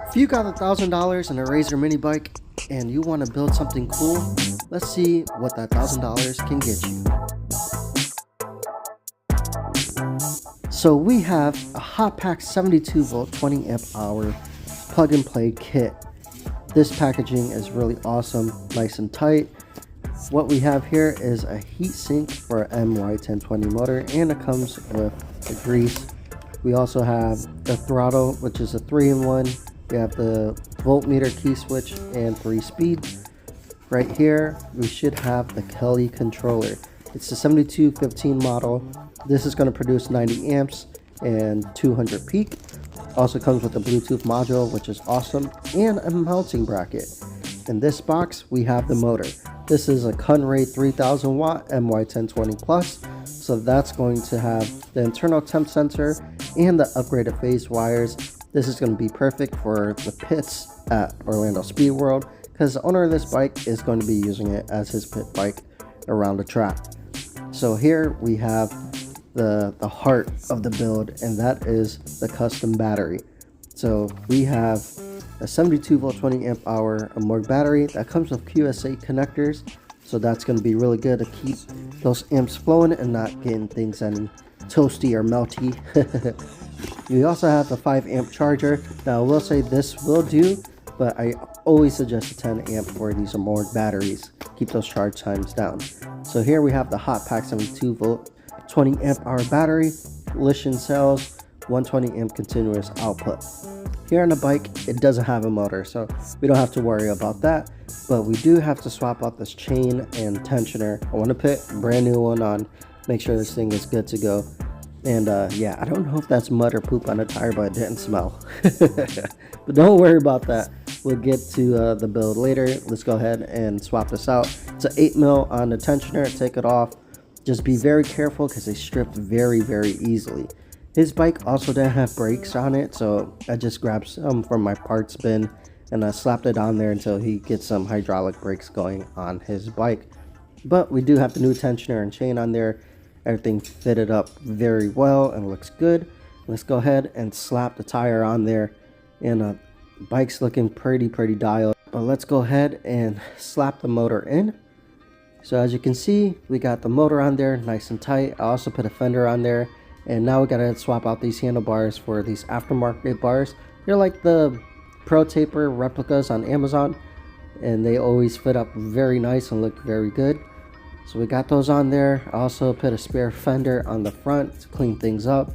If you got $1,000 in a Razor mini bike and you want to build something cool, let's see what that $1,000 can get you. So we have a Hotpaxx 72 volt 20 amp hour plug and play kit. This packaging is really awesome, nice and tight. What we have here is a heat sink for an MY1020 motor, and it comes with the grease. We also have the throttle, which is a 3-in-1. We have the voltmeter key switch and 3 speeds. Right here, we should have the Kelly controller. It's the 7215 model. This is going to produce 90 amps and 200 peak. Also comes with a Bluetooth module, which is awesome, and a mounting bracket. In this box, we have the motor. This is a Kunray 3000 watt MY1020 Plus. So that's going to have the internal temp sensor and the upgraded phase wires. This is going to be perfect for the pits at Orlando Speed World, because the owner of this bike is going to be using it as his pit bike around the track. So here we have the heart of the build, and that is the custom battery. So we have a 72 volt 20 amp hour Amorg battery that comes with QSA connectors. So that's going to be really good to keep those amps flowing and not getting things any toasty or melty. We also have a 5 amp charger. Now I will say this will do, but I always suggest a 10 amp for these Amorg batteries. Keep those charge times down. So here we have the Hotpaxx 72 volt 20 amp hour battery, lithium cells, 120 amp continuous output. Here on the bike, it doesn't have a motor, so we don't have to worry about that, but we do have to swap out this chain and tensioner. I want to put a brand new one on, make sure this thing is good to go. And yeah, I don't know if that's mud or poop on the tire, but it didn't smell. But don't worry about that. We'll get to the build later. Let's go ahead and swap this out. It's an 8mm on the tensioner. Take it off. Just be very careful because they strip very easily. His bike also didn't have brakes on it, so I just grabbed some from my parts bin and I slapped it on there until he gets some hydraulic brakes going on his bike. But we do have the new tensioner and chain on there. Everything fitted up very well and looks good. Let's go ahead and slap the tire on there, and the bike's looking pretty dialed. But let's go ahead and slap the motor in. So as you can see, we got the motor on there nice and tight. I also put a fender on there, and now we gotta swap out these handlebars for these aftermarket bars. They're like the Pro Taper replicas on Amazon, and they always fit up very nice and look very good. So we got those on there. I also put a spare fender on the front to clean things up.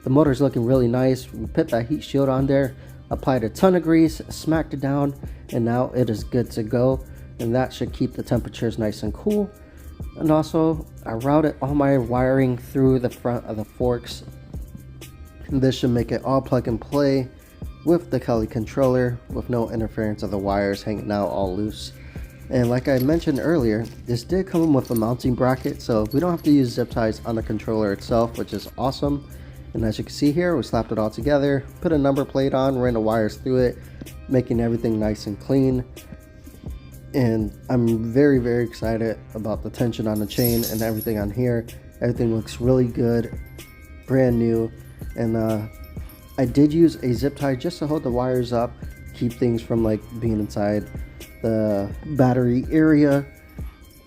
The motor's looking really nice. We put that heat shield on there, applied a ton of grease, smacked it down, and now it is good to go. And that should keep the temperatures nice and cool. And also, I routed all my wiring through the front of the forks. And this should make it all plug and play with the Kelly controller, with no interference of the wires hanging out all loose. And like I mentioned earlier, this did come with a mounting bracket, so we don't have to use zip ties on the controller itself, which is awesome. And as you can see here, we slapped it all together, put a number plate on, ran the wires through it, making everything nice and clean. And I'm very excited about the tension on the chain and everything on here. Everything looks really good, brand new. And I did use a zip tie just to hold the wires up, keep things from like being inside the battery area,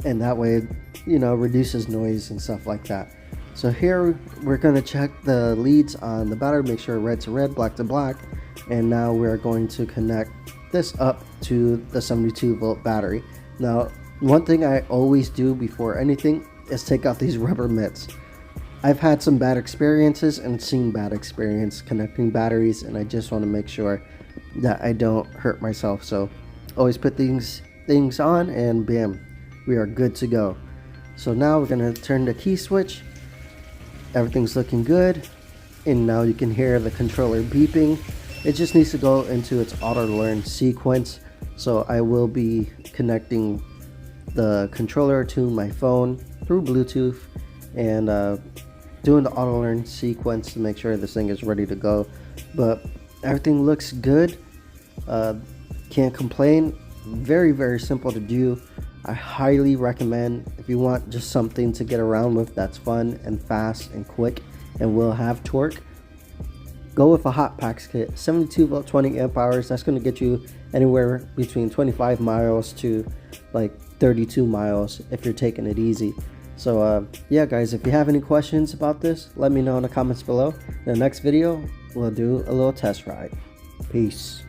and that way, you know, reduces noise and stuff like that. So here we're going to check the leads on the battery, make sure red to red, black to black, and now we're going to connect this up to the 72 volt battery. Now, one thing I always do before anything is take out these rubber mitts. I've had some bad experiences and seen bad experience connecting batteries, and I just want to make sure that I don't hurt myself. So always put these things on, and bam, we are good to go. So now we're going to turn the key switch. Everything's looking good, and now you can hear the controller beeping. It just needs to go into its auto learn sequence. So I will be connecting the controller to my phone through Bluetooth and doing the auto learn sequence to make sure this thing is ready to go. But everything looks good. Can't complain. Very simple to do. I highly recommend if you want just something to get around with that's fun and fast and quick and will have torque. go with a Hotpax kit. 72 volt, 20 amp hours. That's going to get you anywhere between 25 miles to like 32 miles if you're taking it easy. So yeah guys, if you have any questions about this, let me know in the comments below. In the next video, we'll do a little test ride. Peace.